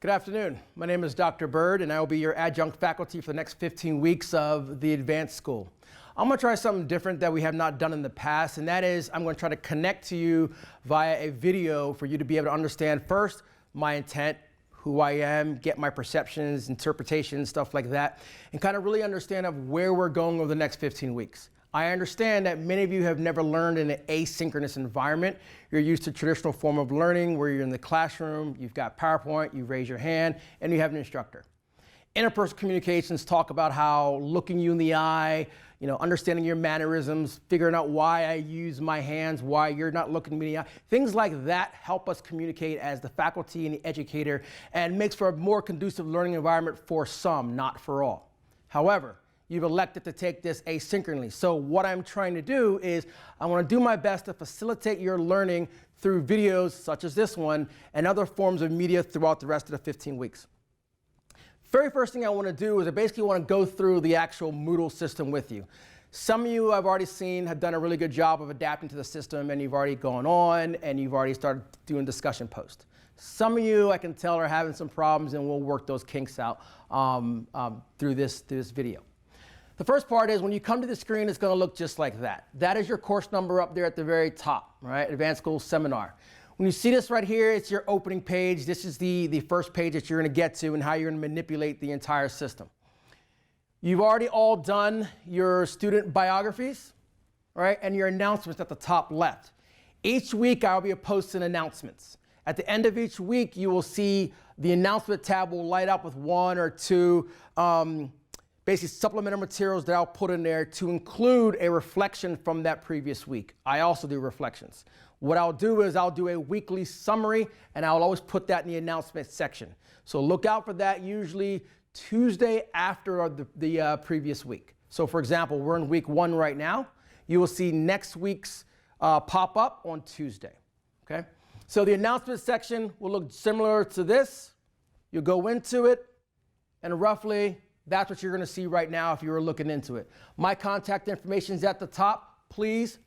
Good afternoon. My name is Dr. Bird, and I will be your adjunct faculty for the next 15 weeks of the Advanced School. I'm going to try something different that we have not done in the past, and that is I'm going to try to connect to you via a video for you to be able to understand first my intent, who I am, get my perceptions, interpretations, stuff like that, and kind of really understand of where we're going over the next 15 weeks. I understand that many of you have never learned in an asynchronous environment. You're used to traditional form of learning where you're in the classroom, you've got PowerPoint, you raise your hand, and you have an instructor. Interpersonal communications talk about how looking you in the eye, understanding your mannerisms, figuring out why I use my hands, why you're not looking me in the eye. Things like that help us communicate as the faculty and the educator and makes for a more conducive learning environment for some, not for all. However, you've elected to take this asynchronously. So what I'm trying to do is I want to do my best to facilitate your learning through videos such as this one and other forms of media throughout the rest of the 15 weeks. Very first thing I want to do is I basically want to go through the actual Moodle system with you. Some of you I've already seen have done a really good job of adapting to the system, and you've already gone on and you've already started doing discussion posts. Some of you I can tell are having some problems, and we'll work those kinks out through this video. The first part is when you come to the screen, it's going to look just like that. That is your course number up there at the very top, right? Advanced School Seminar. When you see this right here, it's your opening page. This is the first page that you're going to get to and how you're going to manipulate the entire system. You've already all done your student biographies, right? And your announcements at the top left. Each week, I'll be posting announcements. At the end of each week, you will see the announcement tab will light up with one or two basically supplemental materials that I'll put in there to include a reflection from that previous week. I also do reflections. What I'll do is I'll do a weekly summary, and I'll always put that in the announcement section. So look out for that usually Tuesday after the previous week. So for example, we're in week 1 right now. You will see next week's pop up on Tuesday, okay? So the announcement section will look similar to this. You'll go into it, and roughly that's what you're going to see right now if you were looking into it. My contact information is at the top. Please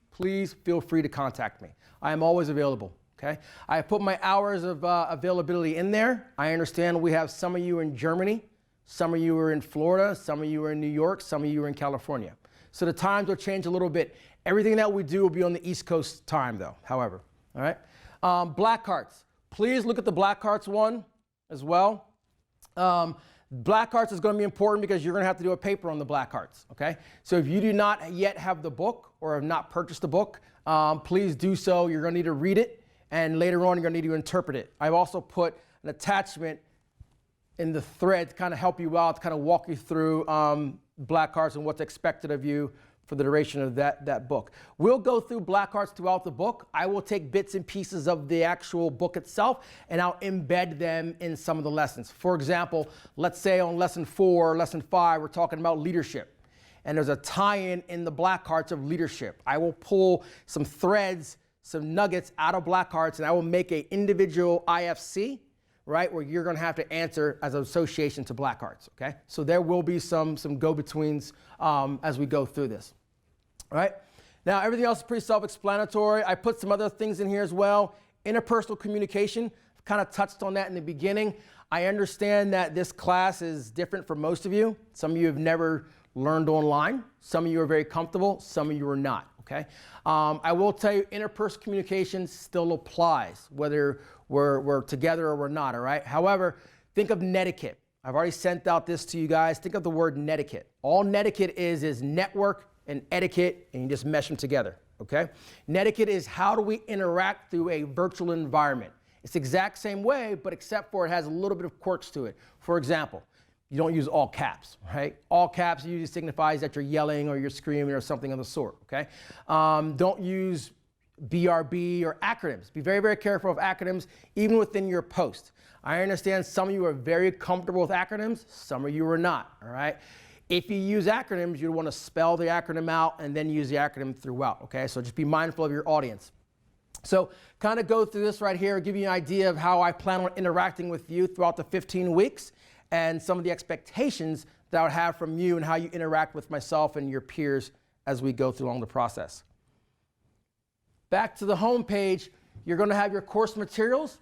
feel free to contact me. I am always available, okay? I put my hours of availability in there. I understand we have some of you in Germany, some of you are in Florida, some of you are in New York, some of you are in California. So the times will change a little bit. Everything that we do will be on the East Coast time though, however, all right? Black cards. Please look at the black cards one as well. Black cards is going to be important because you're going to have to do a paper on the black cards, okay? So if you do not yet have the book or have not purchased the book, please do so. You're going to need to read it, and later on you're going to need to interpret it. I've also put an attachment in the thread to kind of help you out, to kind of walk you through black cards and what's expected of you for the duration of that book. We'll go through black cards throughout the book. I will take bits and pieces of the actual book itself, and I'll embed them in some of the lessons. For example, let's say on lesson 4, lesson 5, we're talking about leadership. And there's a tie-in in the black cards of leadership. I will pull some threads, some nuggets out of black cards, and I will make an individual IFC, right, where you're going to have to answer as an association to black cards, okay? So there will be some go-betweens as we go through this, all right? Now, everything else is pretty self-explanatory. I put some other things in here as well. Interpersonal communication, kind of touched on that in the beginning. I understand that this class is different for most of you. Some of you have never learned online. Some of you are very comfortable. Some of you are not, okay? I will tell you, interpersonal communication still applies, whether we're together or we're not, all right? However, think of netiquette. I've already sent out this to you guys. Think of the word netiquette. All netiquette is network and etiquette, and you just mesh them together, okay? Netiquette is how do we interact through a virtual environment. It's the exact same way, but except for it has a little bit of quirks to it. For example, you don't use all caps, right? All caps usually signifies that you're yelling or you're screaming or something of the sort, okay? Don't use BRB or acronyms. Be very, very careful of acronyms, even within your post. I understand some of you are very comfortable with acronyms, some of you are not, all right? If you use acronyms, you want to spell the acronym out and then use the acronym throughout, okay? So just be mindful of your audience. So kind of go through this right here, give you an idea of how I plan on interacting with you throughout the 15 weeks and some of the expectations that I would have from you and how you interact with myself and your peers as we go through along the process. Back to the home page, you're going to have your course materials.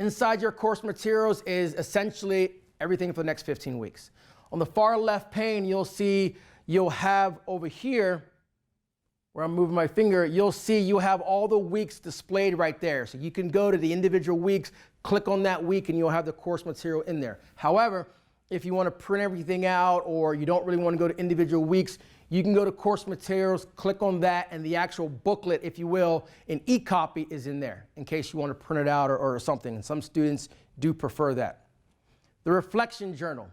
Inside your course materials is essentially everything for the next 15 weeks. On the far left pane, you'll have over here, where I'm moving my finger, you'll have all the weeks displayed right there. So you can go to the individual weeks, click on that week, and you'll have the course material in there. However, if you want to print everything out or you don't really want to go to individual weeks, you can go to course materials, click on that, and the actual booklet, if you will, in e-copy is in there in case you want to print it out or something. And some students do prefer that. The reflection journal.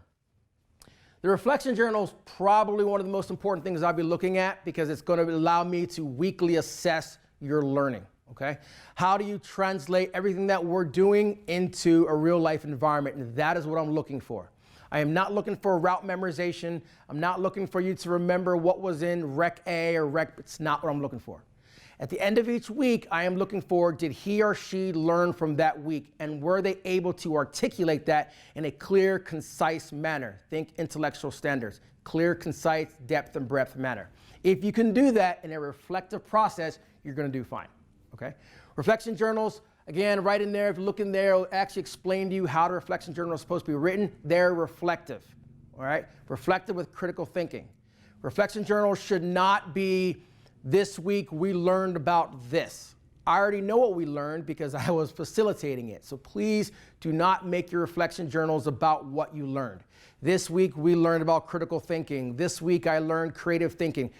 The reflection journal is probably one of the most important things I'll be looking at because it's going to allow me to weekly assess your learning, okay? How do you translate everything that we're doing into a real life environment? And that is what I'm looking for. I am not looking for route memorization. I'm not looking for you to remember what was in Rec A or Rec, it's not what I'm looking for. At the end of each week, I am looking for, did he or she learn from that week? And were they able to articulate that in a clear, concise manner? Think intellectual standards. Clear, concise, depth and breadth manner. If you can do that in a reflective process, you're going to do fine, okay? Reflection journals, again, right in there, if you look in there, it'll actually explain to you how the reflection journal is supposed to be written. They're reflective, all right? Reflective with critical thinking. Reflection journals should not be, this week we learned about this. I already know what we learned because I was facilitating it. So please do not make your reflection journals about what you learned. This week we learned about critical thinking. This week I learned creative thinking.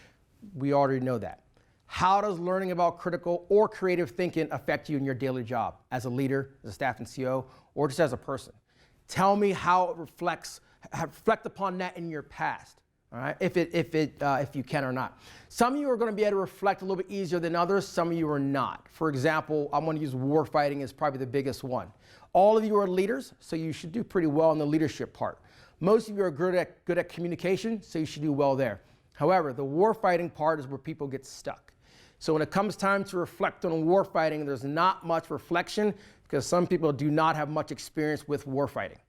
We already know that. How does learning about critical or creative thinking affect you in your daily job as a leader, as a staff and CO, or just as a person? Tell me how it reflect upon that in your past. All right, if you can or not. Some of you are going to be able to reflect a little bit easier than others. Some of you are not. For example, I'm going to use war fighting as probably the biggest one. All of you are leaders, so you should do pretty well in the leadership part. Most of you are good at communication, so you should do well there. However, the war fighting part is where people get stuck. So when it comes time to reflect on war fighting, there's not much reflection because some people do not have much experience with war fighting.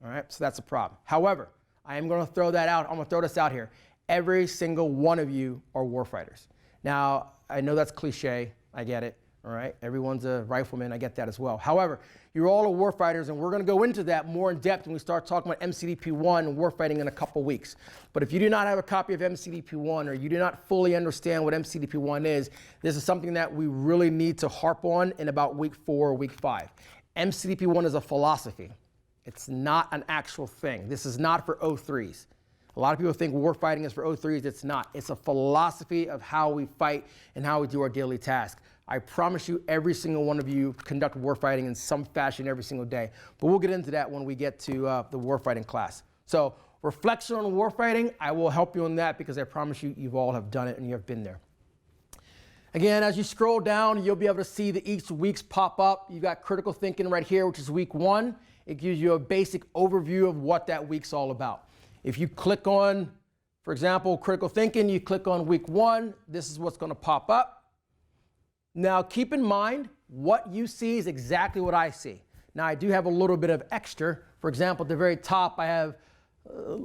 All right, so that's a problem. However, I am going to throw that out. I'm going to throw this out here. Every single one of you are warfighters. Now, I know that's cliche. I get it. All right. Everyone's a rifleman. I get that as well. However, you're all warfighters, and we're going to go into that more in depth when we start talking about MCDP-1 and warfighting in a couple weeks. But if you do not have a copy of MCDP-1 or you do not fully understand what MCDP-1 is, this is something that we really need to harp on in about week 4 or week 5. MCDP-1 is a philosophy. It's not an actual thing. This is not for O3s. A lot of people think war fighting is for O3s. It's not. It's a philosophy of how we fight and how we do our daily task. I promise you, every single one of you conduct war fighting in some fashion every single day. But we'll get into that when we get to the war fighting class. So reflection on war fighting, I will help you on that because I promise you, you all have done it and you have been there. Again, as you scroll down, you'll be able to see that each week's pop up. You got critical thinking right here, which is week 1. It gives you a basic overview of what that week's all about. If you click on, for example, critical thinking, you click on week 1, this is what's going to pop up. Now, keep in mind, what you see is exactly what I see. Now, I do have a little bit of extra. For example, at the very top, I have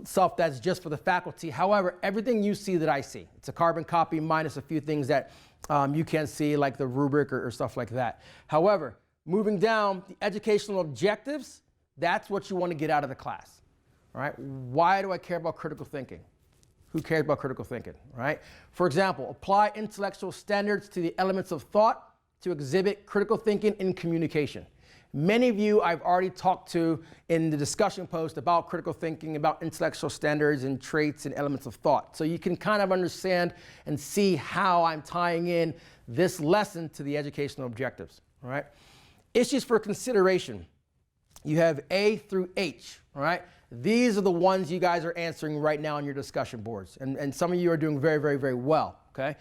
stuff that's just for the faculty. However, everything you see that I see, it's a carbon copy minus a few things that you can see, like the rubric or stuff like that. However, moving down, the educational objectives, that's what you want to get out of the class. All right? Why do I care about critical thinking? Who cares about critical thinking, right? For example, apply intellectual standards to the elements of thought to exhibit critical thinking in communication. Many of you I've already talked to in the discussion post about critical thinking, about intellectual standards and traits and elements of thought. So you can kind of understand and see how I'm tying in this lesson to the educational objectives, all right? Issues for consideration. You have A through H, all right? These are the ones you guys are answering right now on your discussion boards. And some of you are doing very, very, very well, okay?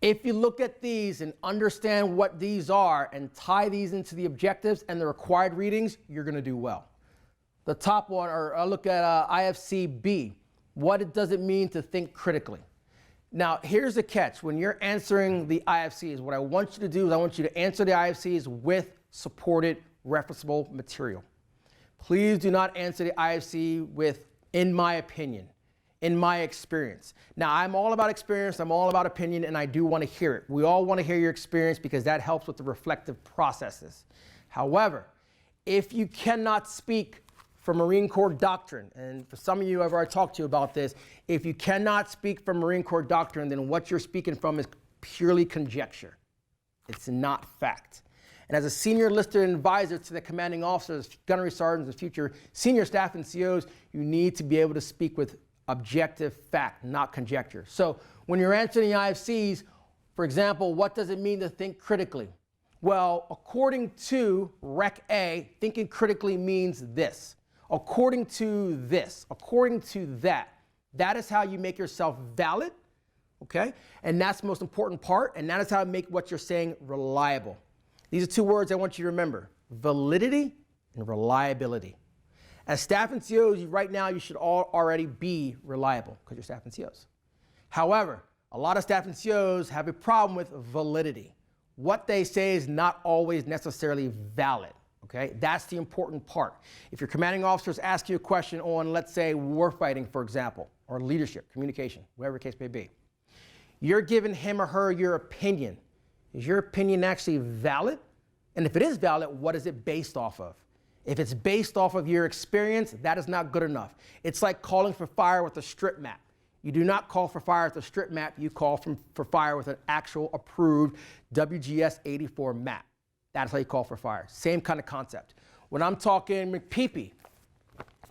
If you look at these and understand what these are and tie these into the objectives and the required readings, you're going to do well. The top one, or I'll look at IFC B. What does it mean to think critically? Now, here's the catch. When you're answering the IFCs, what I want you to do is I want you to answer the IFCs with supported referenceable material. Please do not answer the IFC with, in my opinion, in my experience. Now, I'm all about experience, I'm all about opinion, and I do want to hear it. We all want to hear your experience because that helps with the reflective processes. However, if you cannot speak from Marine Corps doctrine, and for some of you I've already talked to you about this, if you cannot speak from Marine Corps doctrine, then what you're speaking from is purely conjecture. It's not fact. And as a senior enlisted advisor to the commanding officers, gunnery sergeants, and future senior staff and COs, you need to be able to speak with objective fact, not conjecture. So when you're answering the IFCs, for example, what does it mean to think critically? Well, according to Rec A, thinking critically means this. According to this, according to that, that is how you make yourself valid, okay? And that's the most important part, and that is how to make what you're saying reliable. These are two words I want you to remember: validity and reliability. As staff and COs, right now you should all already be reliable because you're staff and COs. However, a lot of staff and COs have a problem with validity. What they say is not always necessarily valid. Okay, that's the important part. If your commanding officers ask you a question on, let's say, warfighting, for example, or leadership, communication, whatever the case may be, you're giving him or her your opinion. Is your opinion actually valid? And if it is valid, what is it based off of? If it's based off of your experience, that is not good enough. It's like calling for fire with a strip map. You do not call for fire with a strip map, you call for fire with an actual approved WGS 84 map. That's how you call for fire. Same kind of concept. When I'm talking McPeepee,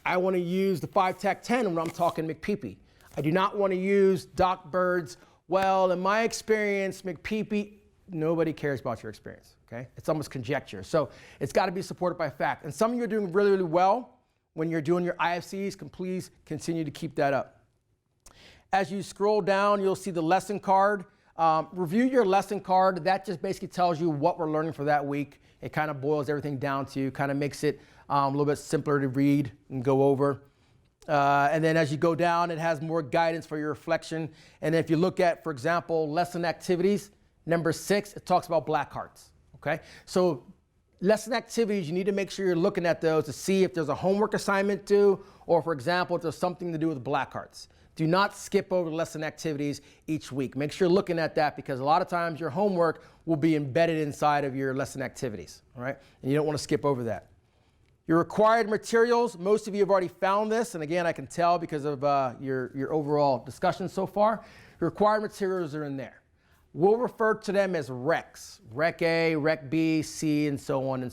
I want to use the 5-TAC-10 when I'm talking McPeepee. I do not want to use Doc Bird's, well, in my experience, McPeepee. Nobody cares about your experience, okay? It's almost conjecture. So it's got to be supported by fact. And some of you are doing really, really well when you're doing your IFCs. Please continue to keep that up. As you scroll down, you'll see the lesson card. Review your lesson card. That just basically tells you what we're learning for that week. It kind of boils everything down to you, kind of makes it a little bit simpler to read and go over. And then as you go down, it has more guidance for your reflection. And if you look at, for example, lesson activities, number 6, it talks about black hearts, okay? So lesson activities, you need to make sure you're looking at those to see if there's a homework assignment due, or for example, if there's something to do with black hearts. Do not skip over lesson activities each week. Make sure you're looking at that because a lot of times your homework will be embedded inside of your lesson activities, all right? And you don't want to skip over that. Your required materials, most of you have already found this, and again, I can tell because of your overall discussion so far. Your required materials are in there. We'll refer to them as RECs, Rec A, Rec B, C, and so on,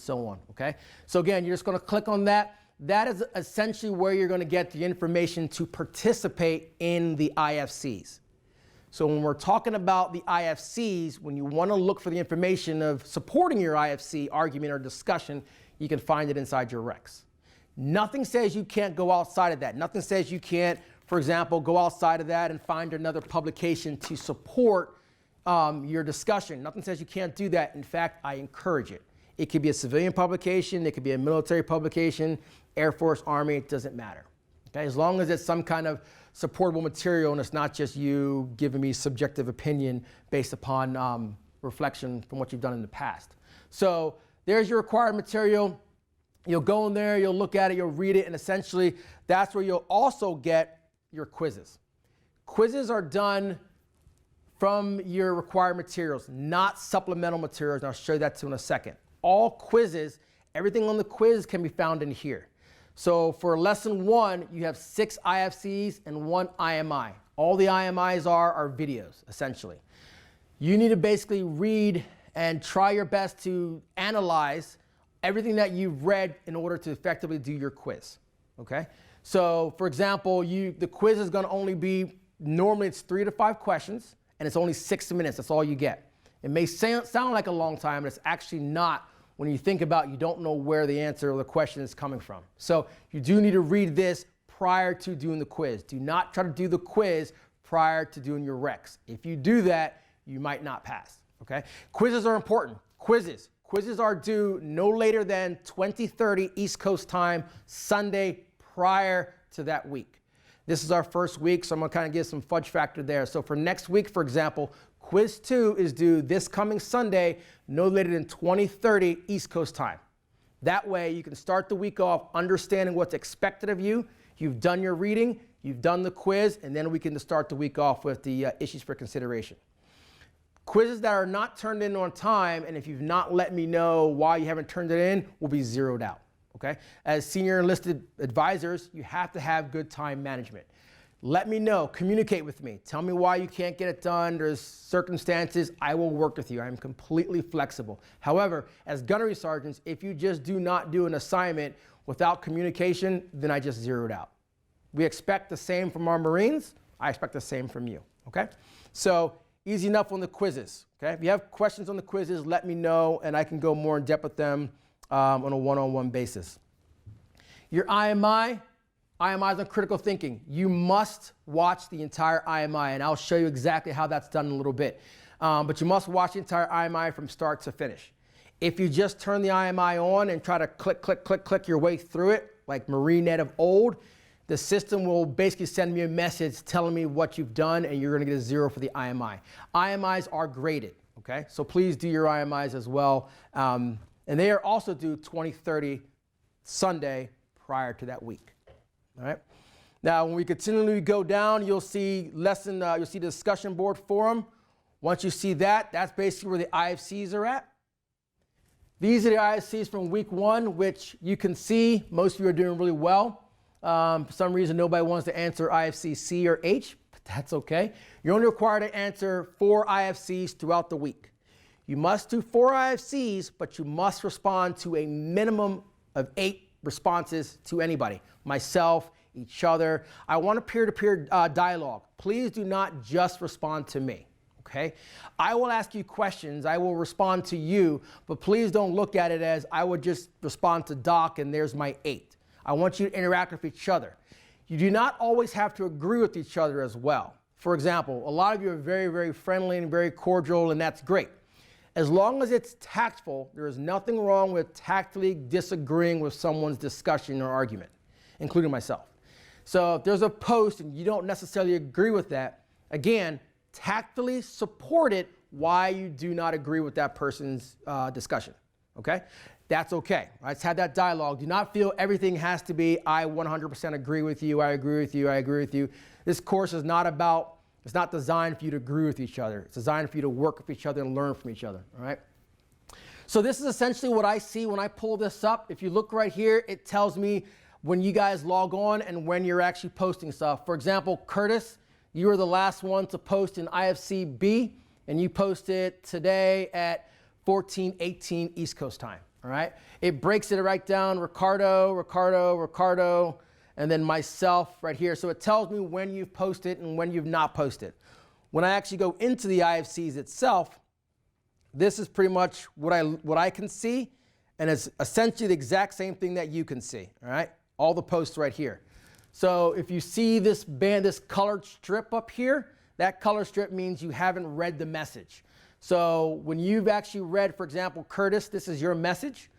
okay? So again, you're just gonna click on that. That is essentially where you're gonna get the information to participate in the IFCs. So when we're talking about the IFCs, when you wanna look for the information of supporting your IFC argument or discussion, you can find it inside your RECs. Nothing says you can't go outside of that. Nothing says you can't, for example, go outside of that and find another publication to support your discussion. Nothing says you can't do that. In fact, I encourage it. It could be a civilian publication, it could be a military publication, Air Force, Army, it doesn't matter. Okay? As long as it's some kind of supportable material and it's not just you giving me subjective opinion based upon reflection from what you've done in the past. So there's your required material. You'll go in there, you'll look at it, you'll read it, and essentially that's where you'll also get your quizzes. Quizzes are done from your required materials, not supplemental materials, and I'll show you that too in a second. All quizzes, everything on the quiz can be found in here. So for lesson 1, you have 6 IFCs and 1 IMI. All the IMIs are videos, essentially. You need to basically read and try your best to analyze everything that you've read in order to effectively do your quiz, okay? So for example, the quiz is gonna only be, normally it's 3 to 5 questions, and it's only 60 minutes, that's all you get. It may sound like a long time, but it's actually not when you think about you don't know where the answer or the question is coming from. So you do need to read this prior to doing the quiz. Do not try to do the quiz prior to doing your RECs. If you do that, you might not pass, okay? Quizzes are important. Quizzes are due no later than 20:30 East Coast time, Sunday prior to that week. This is our first week, so I'm gonna kind of give some fudge factor there. So for next week, for example, quiz 2 is due this coming Sunday, no later than 20:30 East Coast time. That way you can start the week off understanding what's expected of you. You've done your reading, you've done the quiz, and then we can start the week off with the issues for consideration. Quizzes that are not turned in on time, and if you've not let me know why you haven't turned it in, will be zeroed out. okay? As senior enlisted advisors, you have to have good time management. Let me know, communicate with me. Tell me why you can't get it done. There's circumstances, I will work with you. I'm completely flexible. However, as gunnery sergeants, if you just do not do an assignment without communication, then I just zero it out. We expect the same from our Marines. I expect the same from you, okay? So easy enough on the quizzes, okay? If you have questions on the quizzes, let me know and I can go more in depth with them on a one-on-one basis. Your IMIs on critical thinking. You must watch the entire IMI, and I'll show you exactly how that's done in a little bit. But you must watch the entire IMI from start to finish. If you just turn the IMI on and try to click your way through it, like MarineNet of old, the system will basically send me a message telling me what you've done, and you're gonna get a 0 for the IMI. IMIs are graded, okay? So please do your IMIs as well. And they are also due 20/30 Sunday prior to that week. All right. Now, when we continually go down, you'll see you'll see the discussion board forum. Once you see that, that's basically where the IFCs are at. These are the IFCs from week 1, which you can see most of you are doing really well. For some reason, nobody wants to answer IFC C or H, but that's okay. You're only required to answer 4 IFCs throughout the week. You must do 4 IFCs, but you must respond to a minimum of 8 responses to anybody. Myself, each other. I want a peer-to-peer dialogue. Please do not just respond to me, okay? I will ask you questions, I will respond to you, but please don't look at it as I would just respond to Doc and there's my 8. I want you to interact with each other. You do not always have to agree with each other as well. For example, a lot of you are very, very friendly and very cordial, and that's great. As long as it's tactful, there is nothing wrong with tactfully disagreeing with someone's discussion or argument, including myself. So if there's a post and you don't necessarily agree with that, again, tactfully support it why you do not agree with that person's discussion, okay? That's okay. Let's have that dialogue. Do not feel everything has to be, I 100% agree with you, I agree with you, I agree with you. This course is not about, it's not designed for you to agree with each other. It's designed for you to work with each other and learn from each other, all right? So this is essentially what I see when I pull this up. If you look right here, it tells me when you guys log on and when you're actually posting stuff. For example, Curtis, you were the last one to post in IFC B, and you posted today at 14:18 East Coast time, all right? It breaks it right down, Ricardo, and then myself right here. So it tells me when you've posted and when you've not posted. When I actually go into the IFCs itself, this is pretty much what I can see, and it's essentially the exact same thing that you can see, all right? All the posts right here. So if you see this colored strip up here, that color strip means you haven't read the message. So when you've actually read, for example, Curtis, this is your message.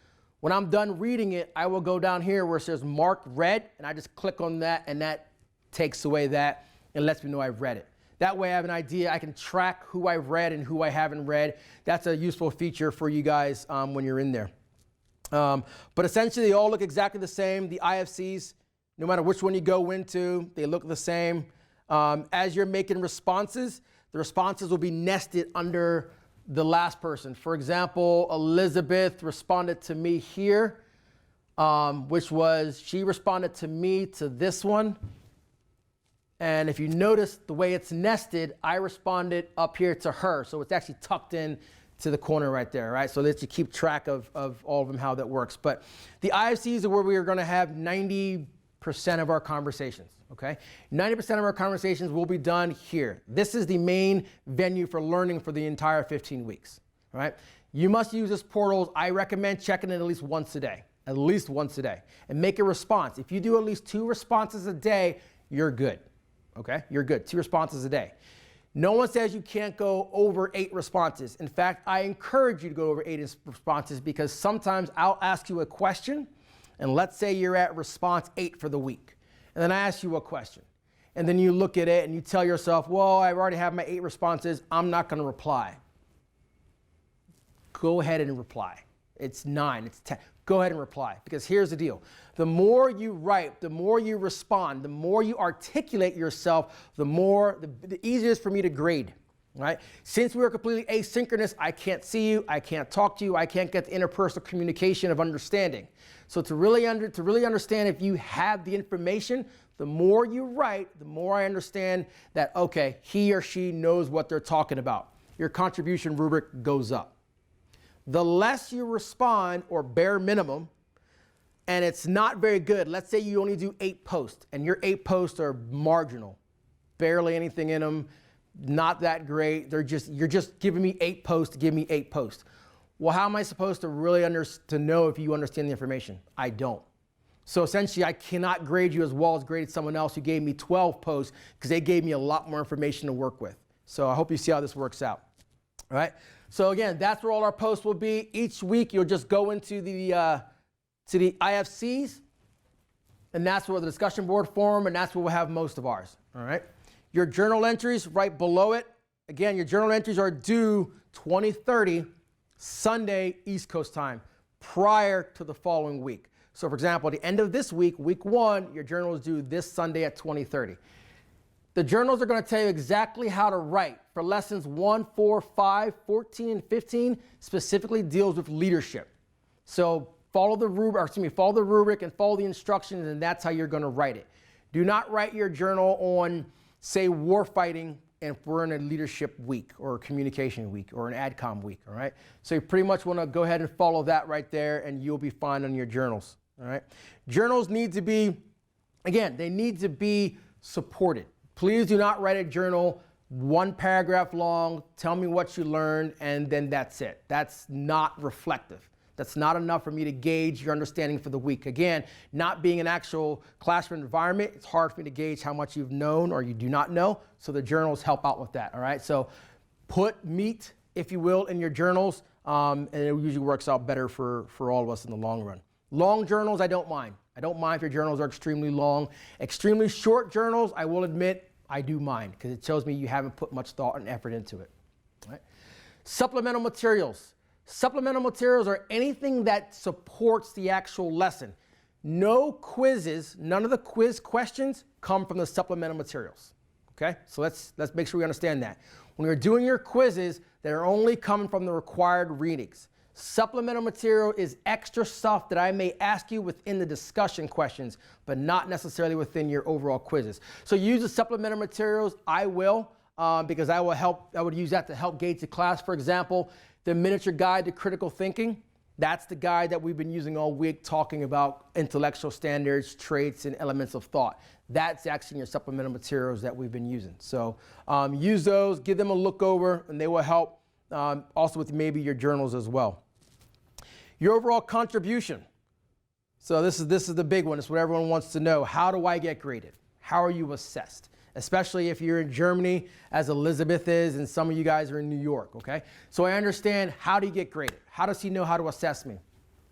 When I'm done reading it, I will go down here where it says mark read, and I just click on that, and that takes away that and lets me know I've read it. That way I have an idea. I can track who I've read and who I haven't read. That's a useful feature for you guys when you're in there. But essentially, they all look exactly the same. The IFCs, no matter which one you go into, they look the same. As you're making responses, the responses will be nested under the last person. For example, Elizabeth responded to me here, which was, she responded to me to this one. And if you notice the way it's nested, I responded up here to her. So it's actually tucked in to the corner right there, right? So that you keep track of all of them, how that works. But the IFCs are where we are gonna have 90% of our conversations, okay? 90% of our conversations will be done here. This is the main venue for learning for the entire 15 weeks, all right? You must use this portal. I recommend checking it at least once a day, and make a response. If you do at least 2 responses a day, you're good, okay? You're good, 2 responses a day. No one says you can't go over 8 responses. In fact, I encourage you to go over 8 responses, because sometimes I'll ask you a question, and let's say you're at response 8 for the week. And then I ask you a question. And then you look at it and you tell yourself, well, I already have my 8 responses. I'm not going to reply. Go ahead and reply. It's 9, it's 10. Go ahead and reply, because here's the deal. The more you write, the more you respond, the more you articulate yourself, the easier it is for me to grade. right? Since we are completely asynchronous, I can't see you, I can't talk to you, I can't get the interpersonal communication of understanding. So to really understand if you have the information, the more you write, the more I understand that, okay, he or she knows what they're talking about. Your contribution rubric goes up. The less you respond, or bare minimum, and it's not very good. Let's say you only do 8 posts, and your 8 posts are marginal, barely anything in them, not that great. You're just giving me 8 posts to give me 8 posts. Well, how am I supposed to really to know if you understand the information? I don't. So essentially, I cannot grade you as well as graded someone else who gave me 12 posts, because they gave me a lot more information to work with. So I hope you see how this works out. All right. So again, that's where all our posts will be. Each week, you'll just go into the IFCs, and that's where the discussion board form, and that's where we'll have most of ours. All right. Your journal entries right below it. Again, your journal entries are due 2030 Sunday East Coast time, prior to the following week. So for example, at the end of this week, week 1, your journal is due this Sunday at 2030. The journals are going to tell you exactly how to write for lessons 1, 4, 5, 14, and 15, specifically deals with leadership. So follow the rubric and follow the instructions, and that's how you're going to write it. Do not write your journal on, say, war fighting, if we're in a leadership week or a communication week or an AdCom week, all right? So you pretty much want to go ahead and follow that right there, and you'll be fine on your journals, all right? Journals need to be, again, they need to be supported. Please do not write a journal 1 paragraph long, tell me what you learned, and then that's it. That's not reflective. That's not enough for me to gauge your understanding for the week. Again, not being an actual classroom environment, it's hard for me to gauge how much you've known or you do not know. So the journals help out with that, all right? So put meat, if you will, in your journals, and it usually works out better for all of us in the long run. Long journals, I don't mind. I don't mind if your journals are extremely long. Extremely short journals, I will admit, I do mind, because it shows me you haven't put much thought and effort into it. All right? Supplemental materials. Supplemental materials are anything that supports the actual lesson. No quizzes, none of the quiz questions come from the supplemental materials. Okay, so let's make sure we understand that. When you're doing your quizzes, they're only coming from the required readings. Supplemental material is extra stuff that I may ask you within the discussion questions, but not necessarily within your overall quizzes. So use the supplemental materials. I will, because I would use that to help gauge the class. For example, the miniature guide to critical thinking, that's the guide that we've been using all week, talking about intellectual standards, traits, and elements of thought. That's actually your supplemental materials that we've been using. So use those, give them a look over, and they will help also with maybe your journals as well. Your overall contribution. So this is the big one. It's what everyone wants to know. How do I get graded? How are you assessed? Especially if you're in Germany, as Elizabeth is, and some of you guys are in New York, okay? So I understand, how do you get graded? How does he know how to assess me?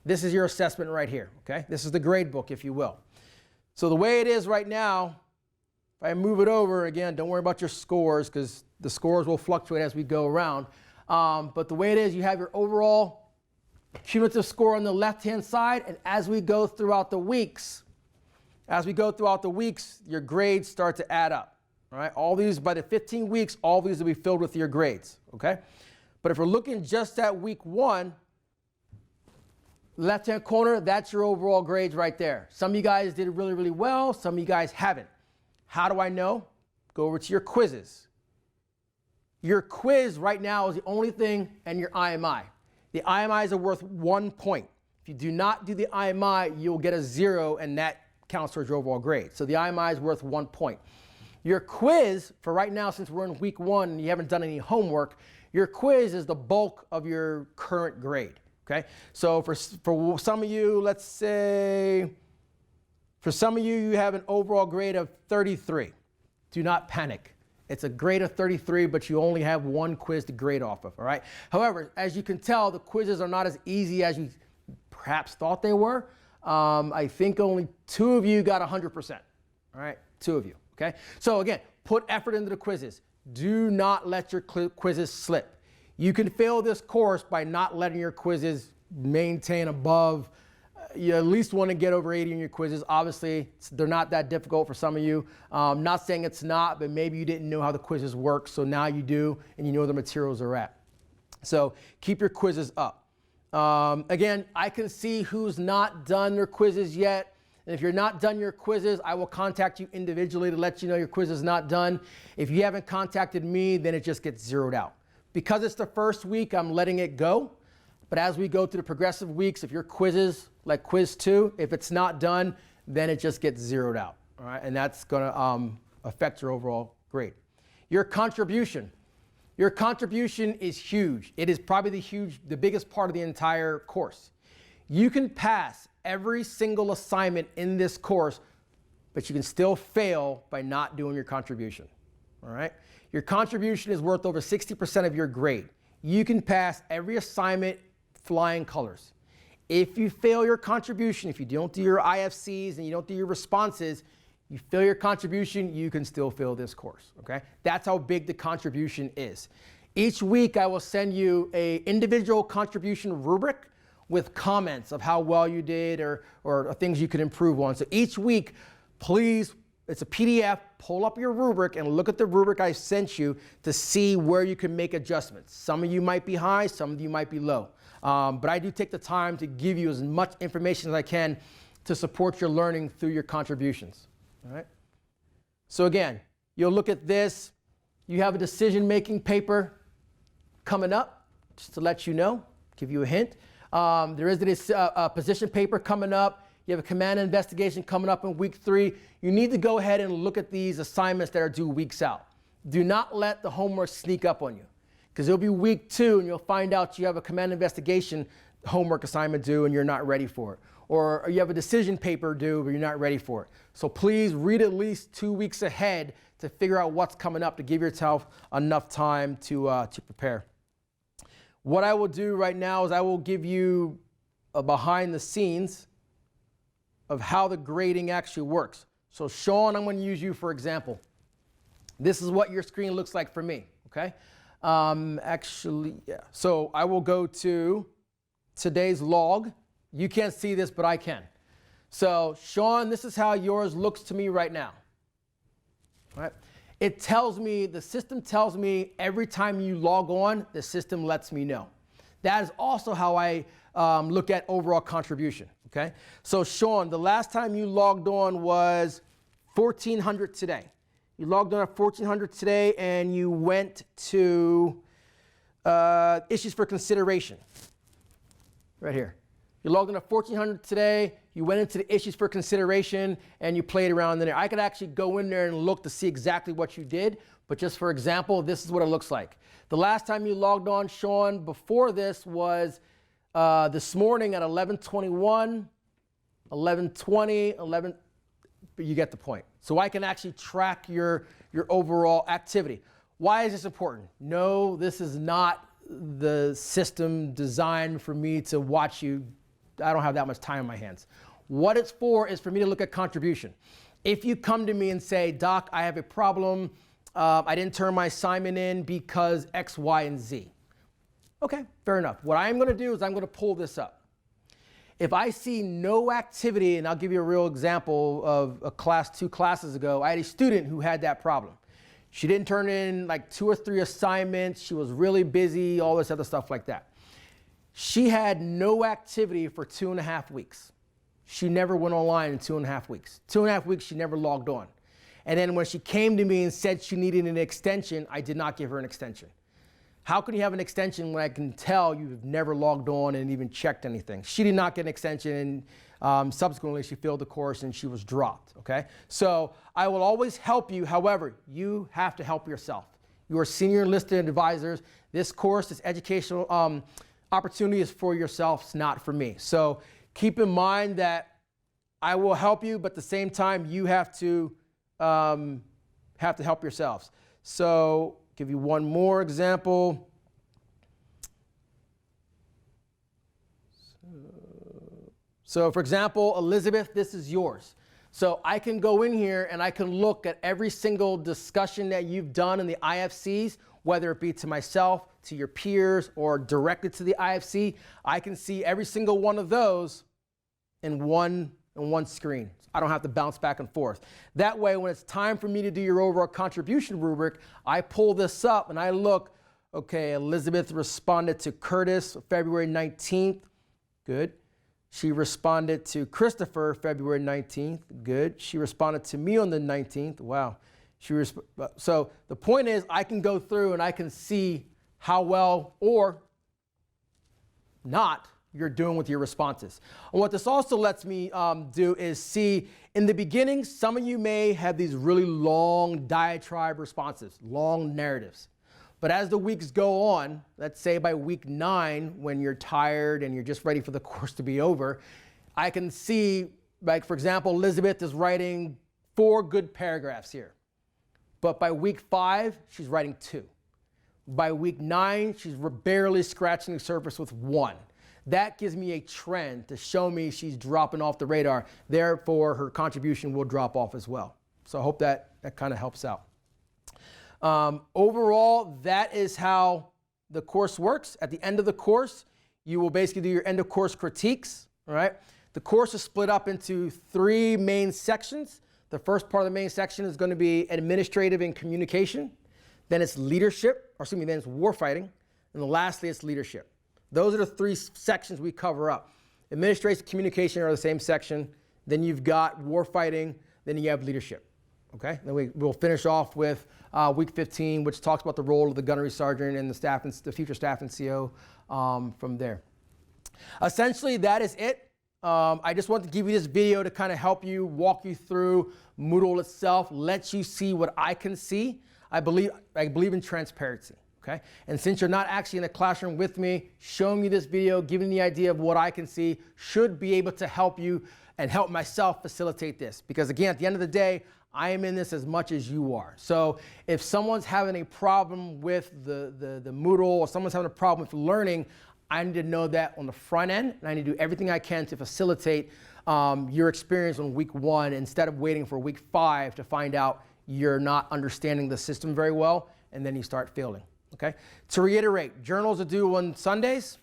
This is your assessment right here, okay? This is the grade book, if you will. So the way it is right now, if I move it over, again, don't worry about your scores, because the scores will fluctuate as we go around. But the way it is, you have your overall cumulative score on the left-hand side, and as we go throughout the weeks, your grades start to add up. All right, all these, by the 15 weeks, all these will be filled with your grades, okay? But if we're looking just at week 1, left-hand corner, that's your overall grades right there. Some of you guys did really, really well. Some of you guys haven't. How do I know? Go over to your quizzes. Your quiz right now is the only thing, and your IMI. The IMIs are worth 1 point. If you do not do the IMI, you'll get a 0, and that counts towards your overall grade. So the IMI is worth 1 point. Your quiz, for right now, since we're in week 1 and you haven't done any homework, your quiz is the bulk of your current grade, okay? So for some of you, let's say, for some of you, you have an overall grade of 33. Do not panic. It's a grade of 33, but you only have 1 quiz to grade off of, all right? However, as you can tell, the quizzes are not as easy as you perhaps thought they were. I think only 2 of you got 100%, all right? 2 of you. Okay, so again, put effort into the quizzes. Do not let your quizzes slip. You can fail this course by not letting your quizzes maintain above you at least want to get over 80 in your quizzes. Obviously, they're not that difficult for some of you. Not saying it's not, but maybe you didn't know how the quizzes work, so now you do, and you know the materials are at. So keep your quizzes up. Again, I can see who's not done their quizzes yet. And if you're not done your quizzes, I will contact you individually to let you know your quiz is not done. If you haven't contacted me, then it just gets zeroed out. Because it's the first week, I'm letting it go. But as we go through the progressive weeks, if your quizzes, like quiz 2, if it's not done, then it just gets zeroed out. All right, and that's going to affect your overall grade. Your contribution. Your contribution is huge. It is probably the biggest part of the entire course. You can pass every single assignment in this course, but you can still fail by not doing your contribution. All right? Your contribution is worth over 60% of your grade. You can pass every assignment flying colors. If you fail your contribution, if you don't do your IFCs and you don't do your responses, you fail your contribution, you can still fail this course, okay? That's how big the contribution is. Each week I will send you an individual contribution rubric with comments of how well you did or things you could improve on. So each week, please, it's a PDF, pull up your rubric and look at the rubric I sent you to see where you can make adjustments. Some of you might be high, some of you might be low. But I do take the time to give you as much information as I can to support your learning through your contributions. All right? So again, you'll look at this. You have a decision-making paper coming up, just to let you know, give you a hint. There is a position paper coming up. You have a command investigation coming up in week 3. You need to go ahead and look at these assignments that are due weeks out. Do not let the homework sneak up on you, because it'll be week 2 and you'll find out you have a command investigation homework assignment due and you're not ready for it. Or you have a decision paper due, but you're not ready for it. So please read at least 2 weeks ahead to figure out what's coming up, to give yourself enough time to prepare. What I will do right now is I will give you a behind the scenes of how the grading actually works. So Sean, I'm going to use you for example. This is what your screen looks like for me, okay? So I will go to today's log. You can't see this, but I can. So Sean, this is how yours looks to me right now. All right? It tells me, the system tells me every time you log on, the system lets me know. That is also how I look at overall contribution, okay? So Sean, the last time you logged on was 1400 today. You logged on at 1400 today and you went to issues for consideration, right here. You logged in at 1400 today, you went into the issues for consideration and you played around in there. I could actually go in there and look to see exactly what you did, but just for example, this is what it looks like. The last time you logged on, Sean, before this was this morning at 11:21, 11:20, 11, but you get the point. So I can actually track your overall activity. Why is this important? No, this is not the system designed for me to watch you. I don't have that much time on my hands. What it's for is for me to look at contribution. If you come to me and say, Doc, I have a problem. I didn't turn my assignment in because X, Y, and Z. Okay, fair enough. What I'm going to do is I'm going to pull this up. If I see no activity, and I'll give you a real example of a class 2 classes ago, I had a student who had that problem. She didn't turn in like 2 or 3 assignments. She was really busy, all this other stuff like that. She had no activity for 2.5 weeks. She never went online in 2.5 weeks. 2.5 weeks, she never logged on. And then when she came to me and said she needed an extension, I did not give her an extension. How can you have an extension when I can tell you've never logged on and even checked anything? She did not get an extension, and subsequently she failed the course and she was dropped, okay? So I will always help you. However, you have to help yourself. You are senior enlisted advisors. This course, this educational opportunity is for yourself, it's not for me. So keep in mind that I will help you, but at the same time, you have to help yourselves. So give you one more example. So for example, Elizabeth, this is yours. So I can go in here and I can look at every single discussion that you've done in the IFCs, whether it be to myself, to your peers, or directed to the IFC. I can see every single one of those in one screen. I don't have to bounce back and forth. That way, when it's time for me to do your overall contribution rubric, I pull this up and I look, okay, Elizabeth responded to Curtis February 19th. Good. She responded to Christopher February 19th. Good. She responded to me on the 19th. Wow. So the point is, I can go through and I can see how well or not you're doing with your responses. And what this also lets me do is see, in the beginning, some of you may have these really long diatribe responses, long narratives. But as the weeks go on, let's say by week 9, when you're tired and you're just ready for the course to be over, I can see, like, for example, Elizabeth is writing 4 good paragraphs here. But by week 5, she's writing 2. By week 9, she's barely scratching the surface with 1. That gives me a trend to show me she's dropping off the radar. Therefore, her contribution will drop off as well. So I hope that kind of helps out. Overall, that is how the course works. At the end of the course, you will basically do your end of course critiques. All right. The course is split up into 3 main sections. The first part of the main section is going to be administrative and communication. Then it's leadership, or excuse me, then it's warfighting. And then lastly, it's leadership. Those are the 3 sections we cover up. Administration, communication are the same section. Then you've got warfighting. Then you have leadership. Okay. Then we'll finish off with week 15, which talks about the role of the gunnery sergeant and the future staff NCO from there. Essentially, that is it. I just want to give you this video to kind of help you, walk you through Moodle itself, let you see what I can see. I believe in transparency. Okay? And since you're not actually in the classroom with me, showing you this video, giving you the idea of what I can see, should be able to help you and help myself facilitate this. Because again, at the end of the day, I am in this as much as you are. So if someone's having a problem with the Moodle, or someone's having a problem with learning, I need to know that on the front end, and I need to do everything I can to facilitate your experience on week 1 instead of waiting for week 5 to find out you're not understanding the system very well, and then you start failing. Okay? To reiterate, journals are due on Sundays.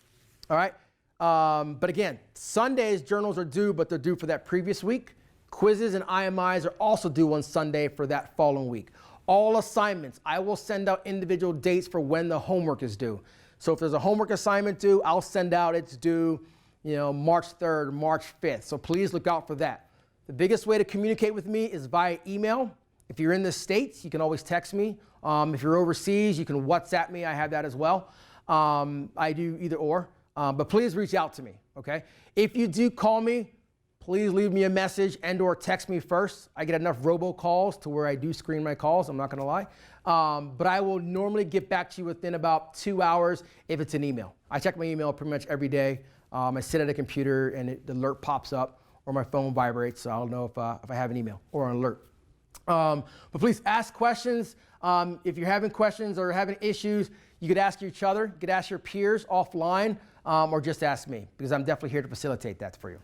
All right? But again, Sundays journals are due, but they're due for that previous week. Quizzes and IMIs are also due on Sunday for that following week. All assignments, I will send out individual dates for when the homework is due. So if there's a homework assignment due, I'll send out it's due, March 3rd, March 5th. So please look out for that. The biggest way to communicate with me is via email. If you're in the States, you can always text me. If you're overseas, you can WhatsApp me. I have that as well. I do either or. But please reach out to me, okay? If you do call me, please leave me a message and or text me first. I get enough robocalls to where I do screen my calls, I'm not gonna lie. But I will normally get back to you within about 2 hours if it's an email. I check my email pretty much every day. I sit at a computer and the alert pops up or my phone vibrates, so I'll know if I have an email or an alert. But please ask questions. If you're having questions or having issues, you could ask each other, you could ask your peers offline, or just ask me, because I'm definitely here to facilitate that for you.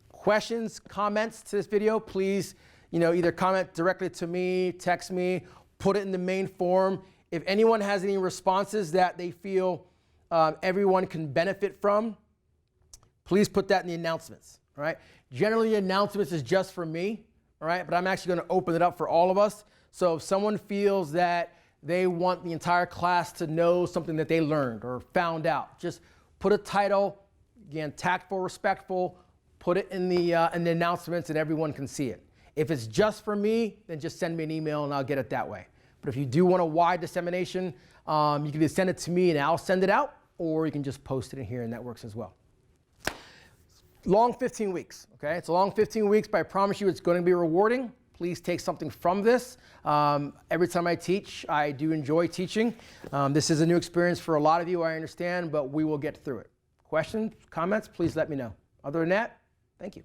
Questions, comments to this video, please, either comment directly to me, text me, put it in the main forum. If anyone has any responses that they feel everyone can benefit from, please put that in the announcements, all right? Generally, announcements is just for me, all right? But I'm actually gonna open it up for all of us. So if someone feels that they want the entire class to know something that they learned or found out, just put a title, again, tactful, respectful, put it in the announcements and everyone can see it. If it's just for me, then just send me an email and I'll get it that way. But if you do want a wide dissemination, you can either send it to me and I'll send it out, or you can just post it in here and that works as well. Long 15 weeks, okay? It's a long 15 weeks, but I promise you it's going to be rewarding. Please take something from this. Every time I teach, I do enjoy teaching. This is a new experience for a lot of you, I understand, but we will get through it. Questions, comments, please let me know. Other than that, thank you.